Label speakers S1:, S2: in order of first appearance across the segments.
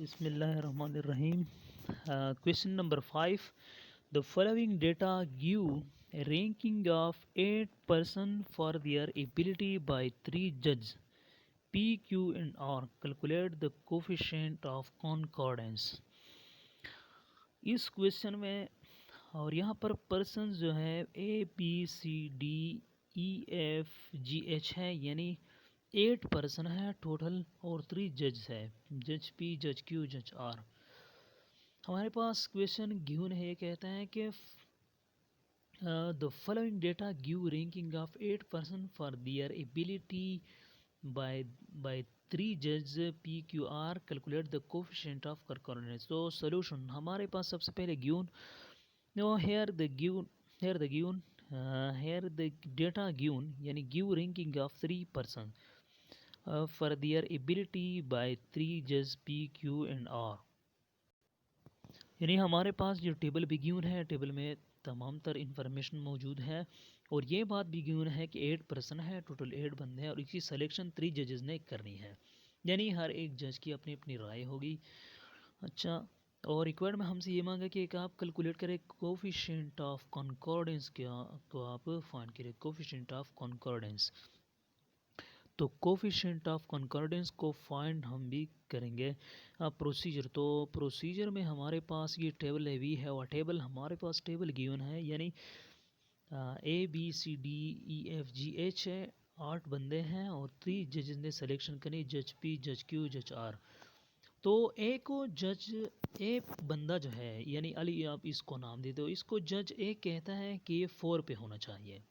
S1: Bismillahirrahmanirrahim. Question number 5. The following data give a ranking of 8 persons for their ability by 3 judges P, Q and R. Calculate the coefficient of concordance. इस question में और यहाँ पर person जो है ABCDEFGH है, यानी 8 person है टोटल और 3 जज है, जज P, जज Q, जज R. हमारे पास क्वेश्चन गिवन है, कहता है कि the following data give ranking of 8 person for their ability by 3 जज P, Q, R. Calculate the coefficient of concordance. तो सॉल्यूशन हमारे पास सबसे पहले given here the data given यानी give ranking of 3 person for their ability by 3 judges P, Q and R. यानी हमारे पास जो टेबल भी गिवन है, टेबल में तमाम तर इंफॉर्मेशन मौजूद है और ये बात भी गिवन है कि 8 पर्सन है, टोटल 8 बंदे हैं और इसकी सिलेक्शन 3 जजेस ने करनी है, यानी हर एक जज की अपनी अपनी राय होगी. अच्छा, और रिक्वायर्ड में हमसे ये मांगा कि एक आप कैलकुलेट करें कोफिशिएंट ऑफ कॉन्कॉर्डेंस, क्या तो आप फाइंड करें कोफिशिएंट ऑफ कॉन्कॉर्डेंस. तो कोफिशिएंट ऑफ कॉन्कॉर्डेंस को फाइंड हम भी करेंगे. प्रोसीजर, तो प्रोसीजर में हमारे पास ये टेबल है भी है और टेबल हमारे पास टेबल गिवन है, यानी ABCDEFGH है, 8 बंदे हैं और 3 जजेस ने सिलेक्शन करी, जज P, जज Q, जज R. तो ए को जज ए बंदा जो है, यानी अली आप इसको नाम दे दो, इसको जज ए कहता है कि ये 4 पे होना चाहिए,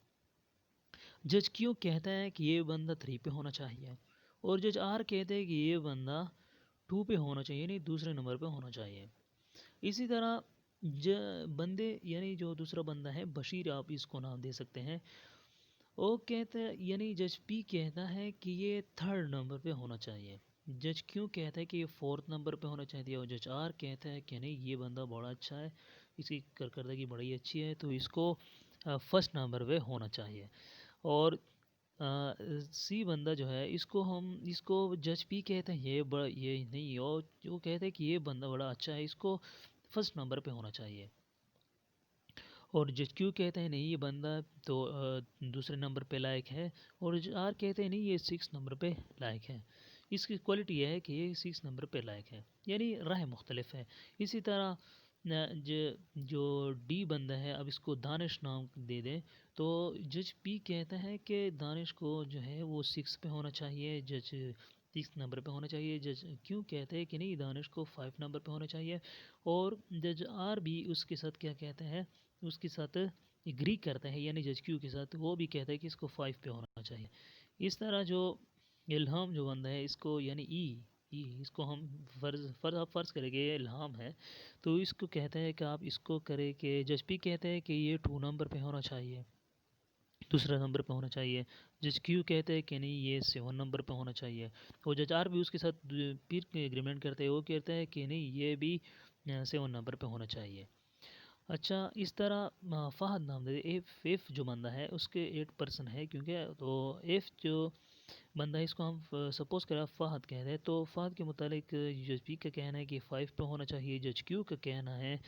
S1: जज क्यू कहता है कि ये बंदा 3 पे होना चाहिए और जज आर कहते हैं कि ये बंदा 2 पे होना चाहिए, यानी दूसरे नंबर पे होना चाहिए. इसी तरह बंदे यानी जो दूसरा बंदा है बशीर, आप इसको नाम दे सकते हैं, वो कहता है यानी जज पी कहता है कि ये 3rd नंबर पे होना चाहिए, जज क्यों कहता है कि ये 4th नंबर पे होना चाहिए और जज आर कहता है कि नहीं ये बंदा बड़ा अच्छा है, इसकी करकर्दगी बड़ी अच्छी है, तो इसको 1st नंबर पे होना चाहिए. और सी बंदा जो है इसको जज पी कहते हैं ये बड़ा ये नहीं, और जो कहते हैं कि ये बंदा बड़ा अच्छा है, इसको 1st नंबर पे होना चाहिए. और जज क्यू कहते हैं नहीं ये बंदा तो दूसरे नंबर पे लायक है, और जज आर कहते हैं नहीं ये 6 नंबर पे लायक है. इसकी क्वालिटी यह है कि ये 6 नंबर पे लायक है, यानी राय मुख्तलिफ है. इसी तरह जो डी बंदा है, अब इसको दानिश नाम दे दें, तो जज पी कहता है कि दानिश को जो है वो 6 पे होना चाहिए, जज 6 नंबर पे होना चाहिए. जज क्यों कहते हैं कि नहीं दानिश को 5 नंबर पे होना चाहिए, और जज आर भी उसके साथ क्या कहते हैं, उसके साथ एग्री करता है, यानी जज क्यू के साथ, वो भी कहता है कि इसको 5 पे होना चाहिए. इस तरह जो इल्हाम जो बंदा है, इसको यानी ई इसको हम फ़र्ज़ करेंगे ये इल्हाम है, तो इसको कहते हैं कि आप इसको करें कि जज पी कहते हैं कि ये 2 नंबर पे होना चाहिए, दूसरा नंबर पे होना चाहिए. जज क्यू कहते हैं कि नहीं ये 7 नंबर पे होना चाहिए, और जज आर भी उसके साथ फिर एग्रीमेंट करते हैं, वो कहते हैं कि नहीं ये भी 7 नंबर पे होना चाहिए. अच्छा, इस तरह फ़हद नाम दे, एफ जो बंदा है उसके 8 पर्सन है, क्योंकि तो एफ जो बंदा है इसको हम सपोज़ करें फ़हद कह रहे हैं, तो फ़हद के मुतालिक जज पी का कहना है कि 5 पे होना चाहिए, जज क्यू का कहना है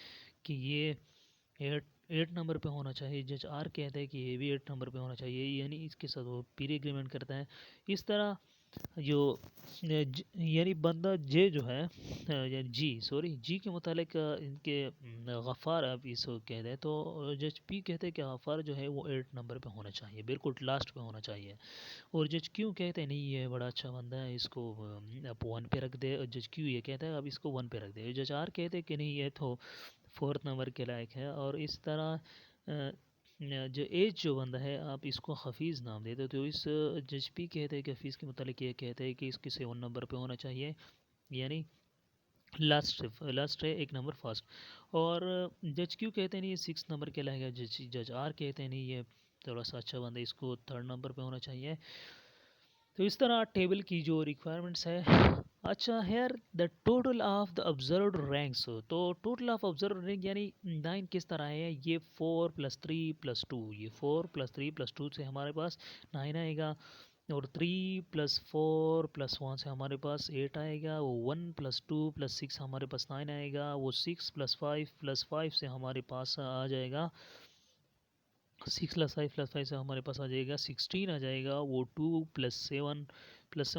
S1: कि ये 8 नंबर पे होना चाहिए, जज आर कहता है कि ये भी 8 नंबर पे होना चाहिए, यानी इसके साथ वो पीर एग्रीमेंट करता है. इस तरह जो यानी बंदा जे जो है यानी जी के मुतालिक इनके गफ़ार आप इसको कह दें, तो जज पी कहते हैं कि गफ़ार जो है वो 8 नंबर पे होना चाहिए, बिल्कुल लास्ट पे होना चाहिए. और जज क्यों कहते हैं नहीं ये बड़ा अच्छा बंदा है, इसको आप 1 पे रख दे, और जज क्यों ये कहता है अब इसको 1 पे रख दे. जज आर कहते हैं कि नहीं ये तो 4th नंबर के लायक है. और इस तरह जो एज जो बंदा है आप इसको हफीज़ नाम देते, तो इस जज पी कहते हैं कि हफीज़ के मुतालिक ये कहते हैं कि इसके 7 नंबर पे होना चाहिए, यानी लास्ट है 1 नंबर फर्स्ट. और जज क्यों कहते हैं नहीं ये 6 नंबर के लायक है, जज आर कहते हैं नहीं ये थोड़ा सा अच्छा बंदा है, इसको 3rd नंबर पे होना चाहिए. तो इस तरह टेबल की जो रिक्वायरमेंट्स है. अच्छा, here the total of the observed ranks, तो टोटल ऑफ ऑब्जर्व्ड रैंक यानी 9 किस तरह है, ये 4 + 3 + 2, ये 4 + 3 + 2 से हमारे पास 9 आएगा. और 3 + 4 + 1 से हमारे पास 8 आएगा। वो 1 + 2 + 6 हमारे पास 9 आएगा। वो 6 + 5 से हमारे पास आ जाएगा 6 + 5 से हमारे पास आ जाएगा 16 आ जाएगा। वो 2 + 7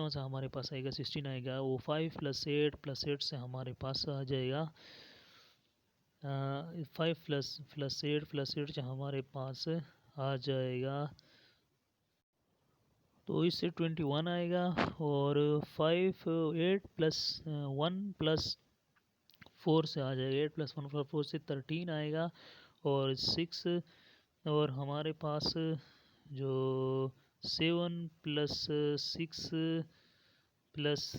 S1: से हमारे पास आएगा 16 आएगा। वो 5 + 8 से हमारे पास आ जाएगा 5 + 8 से हमारे पास आ जाएगा, तो इससे 21 आएगा। और 8 + 1 + 4 से आ जाएगा 8 + 1 + 4 से 13 आएगा। और 6 और हमारे पास जो 7 + 6 +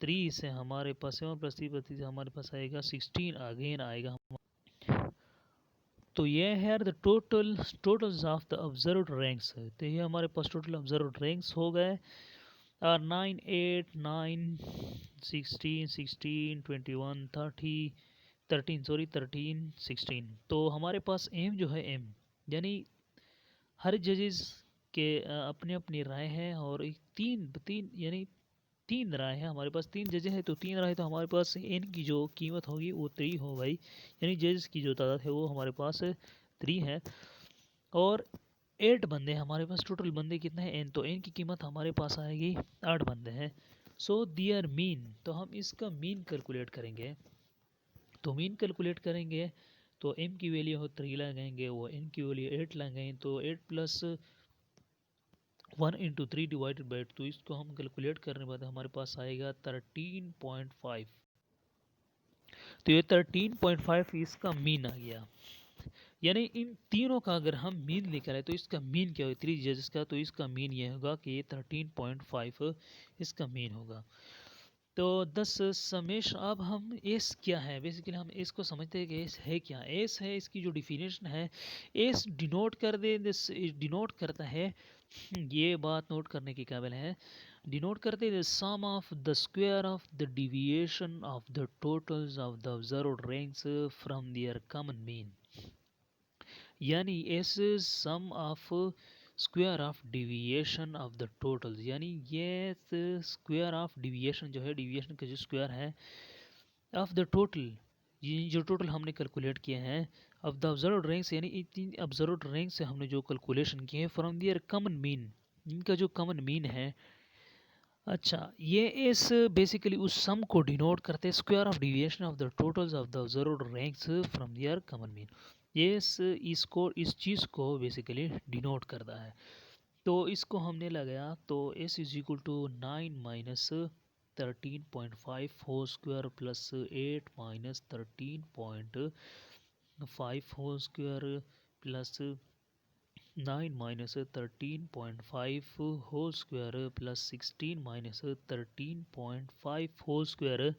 S1: 3 से हमारे पास 7 + 3 से हमारे पास आएगा 16 अगेन आएगा। तो ये है the totals of the observed ranks. तो ये हमारे पास टोटल ऑब्जर्व्ड रैंक्स हो गए 9 8 9 16 16 21 30 13 16। तो हमारे पास एम जो है एम यानी हर जजेस के अपनी अपनी राय है। और एक तीन तीन यानी 3 राय है हमारे पास, 3 जजेस है तो 3 राय। तो हमारे पास एन की जो कीमत होगी वो 3 हो गई, यानी जजेस की जो तादाद है वो हमारे पास 3 है। और 8 बंदे हमारे पास, टोटल बंदे कितने हैं एन, तो एन की कीमत हमारे पास आएगी 8 बंदे हैं। सो दियर मीन, तो हम इसका मीन कैलकुलेट करेंगे। तो मीन कैलकुलेट करेंगे तो एम की वैल्यू हो 3 लगाएंगे, वो एन की वैल्यू 8 लगाएंगे। तो 8 + 1 × 3 डिवाइडेड बाई 2, इसको हम कैलकुलेट करने के बाद हमारे पास आएगा 13.5। तो ये 13.5 इसका मीन आ गया। यानी इन तीनों का अगर हम मीन लेकर आए तो इसका मीन क्या होगा 3 जजेस का, तो इसका मीन ये होगा कि ये 13.5 इसका मीन होगा। तो 10 समेश। अब हम एस क्या है, बेसिकली हम एस को समझते हैं कि एस है क्या। एस है, इसकी जो डिफिनेशन है, एस डिनोट कर दे, दिस डिनोट करता है, ये बात नोट करने के काबिल है, डिनोट करते हैं sum of the square of the deviation of the totals of the observed ranks from their common mean. यानी S sum of square of deviation of the totals, यानी ये स्क्वायर ऑफ डिविएशन जो है, deviation का जो square है of the total, ये जो टोटल हमने कैलकुलेट किए हैं ऑफ द ऑब्जर्व्ड रैंक्स, यानी इन ऑब्जर्व्ड रैंक से हमने जो कैलकुलेशन किए हैं फ्रॉम देयर कॉमन मीन, इनका जो कॉमन मीन है। अच्छा, ये इस बेसिकली उस सम को डिनोट करते हैं, square of deviation of the totals of the observed ranks from their common mean. ये इस चीज़ को बेसिकली डिनोट करता है। तो इसको हमने लगाया तो s is equal to 9 - 13.5 whole square plus 8 - 13.5 whole square plus 9 - 13.5 whole square plus 16 - 13.5 whole square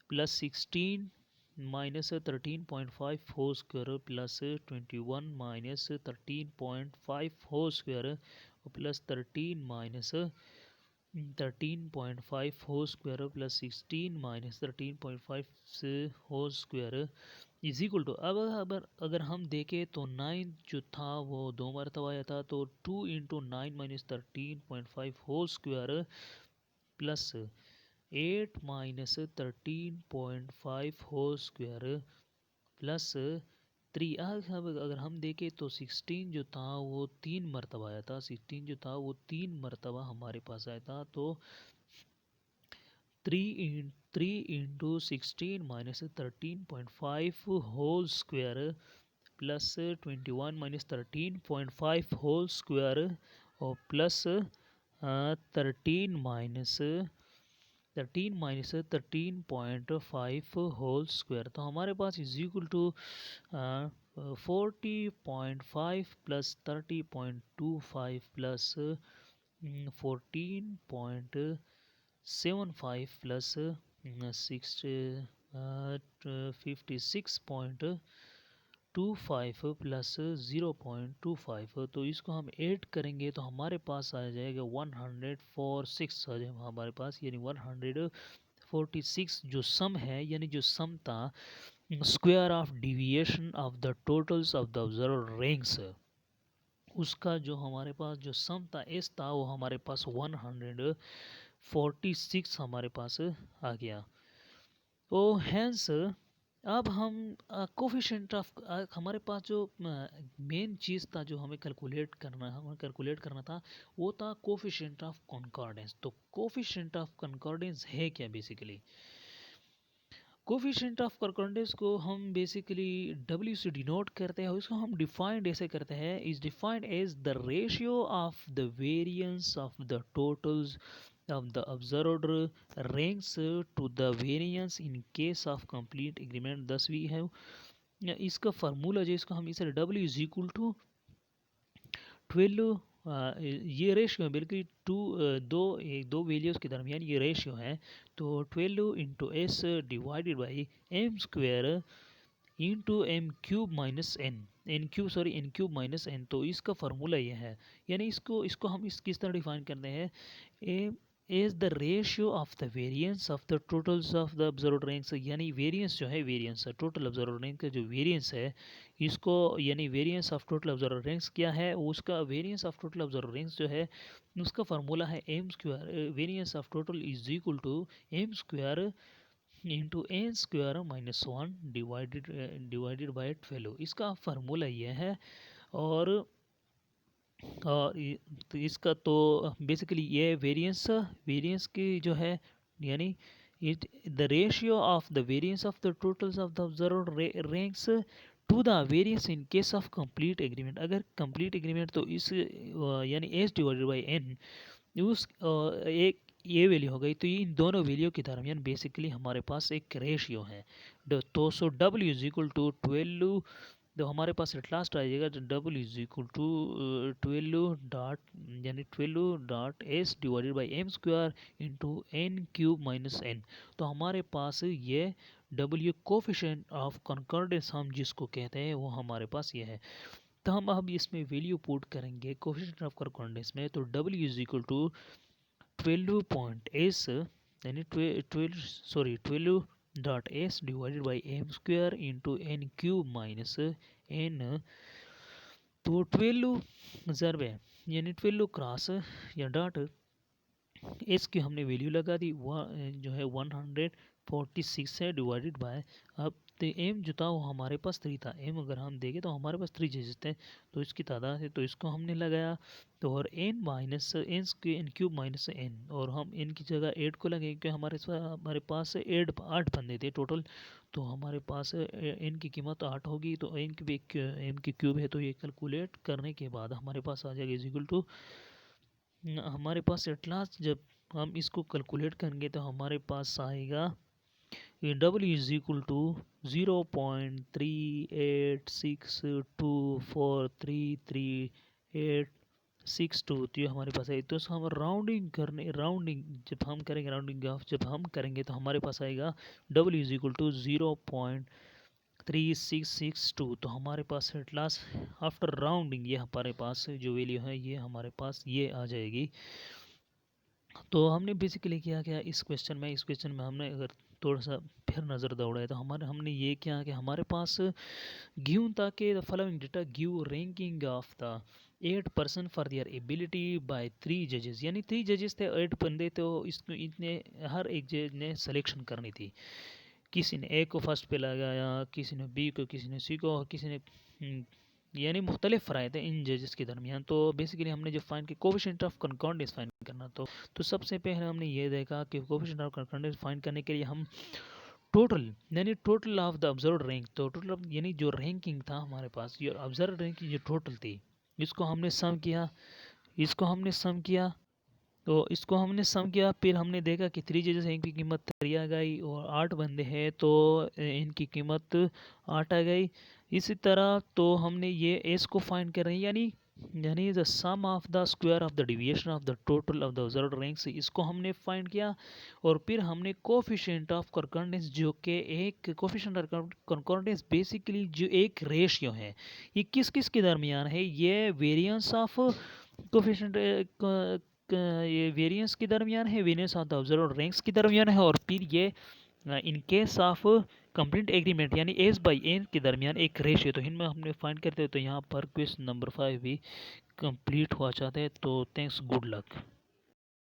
S1: plus 16 - 13.5 whole square plus 21 - 13.5 whole square plus 13 - 13.5 whole square plus 16 - 13.5 से whole square is equal to, अब अगर हम देखें तो 9 जो था वो 2 मरतबा आया था, तो 2 × 9 - 13.5 whole square plus 8 - 13.5 whole square plus 3। अब अगर हम देखें तो 16 जो था वो 3 मरतबा आया था, 16 जो था वो 3 मरतबा हमारे पास आया था। तो 3 × 16 - 13.5 whole square plus 21 - 13.5 whole square और प्लस 13 - 13.5 होल स्क्वायर। तो हमारे पास is equal to 40.5 plus 30.25 plus 14.75 plus 56.25 plus 0.25। तो इसको हम ऐड करेंगे तो हमारे पास आ जाएगा 146 आ जाएगा हमारे पास, यानी 146 जो सम है, यानी जो सम था square of deviation of the totals of the observed ranks उसका जो हमारे पास जो सम था एस था वो हमारे पास 146 हमारे पास आ गया। तो हैंस अब हम कोफिशिएंट ऑफ हमारे पास जो मेन चीज़ था जो हमें कैलकुलेट करना था वो था कोफिशिएंट ऑफ कॉन्कॉर्डेंस। तो कोफिशिएंट ऑफ कॉन्कॉर्डेंस है क्या बेसिकली? कोफिशिएंट ऑफ कॉन्कॉर्डेंस को हम बेसिकली डब्ल्यू से डिनोट करते हैं और इसको हम डिफाइंड ऐसे करते हैं, is defined as the ratio of the variance of the totals of the observed ranks to the variance in case of complete agreement। thus we have इसका फार्मूला जो इसको हम इसे W इज इक्वल टू 12 ये ratio है बिल्कुल दो values के दरमियान ये रेशियो है। तो 12 into S divided by M square into M cube minus N cube minus N. तो इसका फार्मूला ये है, यानी इसको इसको हम किस तरह डिफाइन करते हैं, A is the ratio of the variance of the totals of the observed ranks. यानी वेरिएंस जो है, वेरिएंस टोटल ऑब्जर्व्ड रैंक का जो वेरिएंस है इसको, यानी variance of total observed ranks क्या है, उसका variance of total observed ranks जो है उसका फार्मूला है M square, variance of total is equal to M square into N square minus 1 divided by 12। इसका फार्मूला ये है। और तो इसका तो बेसिकली ये वेरिएंस वेरिएंस की जो है, यानी it the ratio of the variance of the totals of the observed ranks to the variance in case of complete agreement. अगर कंप्लीट एग्रीमेंट तो इस यानी एस डिवाइडेड बाई एन उस एक ये वैल्यू हो गई। तो ये इन दोनों वैल्यू के दरमियान बेसिकली हमारे पास एक रेशियो है। तो so W is equal to 12, तो हमारे पास एट लास्ट आ जाएगा W is equal to 12 dot, यानी 12 dot S divided by M square into N cube minus N. तो हमारे पास ये डब्ल्यू कोफिशिएंट ऑफ कॉन्कॉर्डेंस हम जिसको कहते हैं वो हमारे पास ये है। तो हम अब इसमें वैल्यू पुट करेंगे कोफिशिएंट ऑफ कॉन्कॉर्डेंस में। तो W is equal to 12 point S, यानी 12 dot S divided by M square into N cube minus N. तो 12 ज़रब है, यानी 12 क्रॉस या डॉट एस की हमने वैल्यू लगा दी, वह जो है 146 है डिवाइडेड बाय, अब तो एम जो था वो हमारे पास 3 था। एम अगर हम देखें तो हमारे पास 3 जजेस थे, तो इसकी तादाद है तो इसको हमने लगाया। तो और N minus N cube minus N, और हम एन की जगह 8 को लगे क्योंकि हमारे पास 8 बंदे थे टोटल। तो हमारे पास एन की कीमत 8 होगी। तो एन की एम की क्यूब है, तो ये कैलकुलेट करने के बाद हमारे पास आ जाएगा इज इक्वल टू, हमारे पास एट लास्ट जब हम इसको कैलकुलेट करेंगे तो हमारे पास आएगा डब्ल्यू इज इक्वल टू 0.3862433862। तो ये हमारे पास है। तो हम राउंडिंग जब हम करेंगे, राउंडिंग ऑफ जब हम करेंगे तो हमारे पास आएगा डब्ल्यू इज इक्वल टू 0.3662। तो हमारे पास एट लास्ट आफ्टर राउंडिंग ये हमारे पास जो वैल्यू है ये हमारे पास ये आ जाएगी। तो हमने बेसिकली क्या किया इस क्वेश्चन में हमने अगर थोड़ा सा फिर नज़र दौड़ाए तो हमने ये किया कि हमारे पास गिवन था कि the following data give ranking of the 8 person for their ability by 3 जजेस, यानी 3 जजेस थे, 8 बंदे। तो इसको इतने हर एक जज ने सिलेक्शन करनी थी। किसी ने ए को फर्स्ट पे लगाया, किसी ने बी को, किसी ने सी को, और किसी ने यानी मुख्तलिफ फ़राए थे इन जजेस के दरमियान। तो बेसिकली हमने जो फाइंड किया कोफिशिएंट ऑफ कॉन्कॉर्डेंस फाइंड करना। तो सबसे पहले हमने ये देखा कि कोफिशिएंट ऑफ कॉन्कॉर्डेंस फाइंड करने के लिए हम टोटल, यानी total of the observed rank, तो टोटल यानी जो रैंकिंग था हमारे पास, ये ऑब्जर्व्ड रैंक की जो टोटल थी इसको हमने सम किया, इसको हमने सम किया। फिर हमने देखा कि 3 जजेस हैं, इनकी कीमत 3 आ गई, और 8 बंदे हैं तो इनकी कीमत 8 आ गई। इसी तरह तो हमने ये एस को फाइंड कर रहे हैं, यानी the sum of the square of the deviation of the total of the observed ranks, इसको हमने फाइंड किया। और फिर हमने कोफिशिएंट ऑफ कॉन्कॉर्डेंस, जो कि एक कोफिशिएंट ऑफ कॉन्कॉर्डेंस बेसिकली जो एक रेशियो है, ये किस किस के दरमियान है, ये वेरिएंस ऑफ कोफिशिएंट ये वेरिएंस के दरमियान है, variance of the observed ranks के दरमियान है, और फिर ये इन केस ऑफ कंप्लीट एग्रीमेंट यानी एज बाई एज के दरमियान एक रेशियो, तो इनमें हमने फाइंड करते हैं। तो यहाँ पर क्वेश्चन नंबर 5 भी कंप्लीट हुआ चाहते हैं। तो थैंक्स, गुड लक।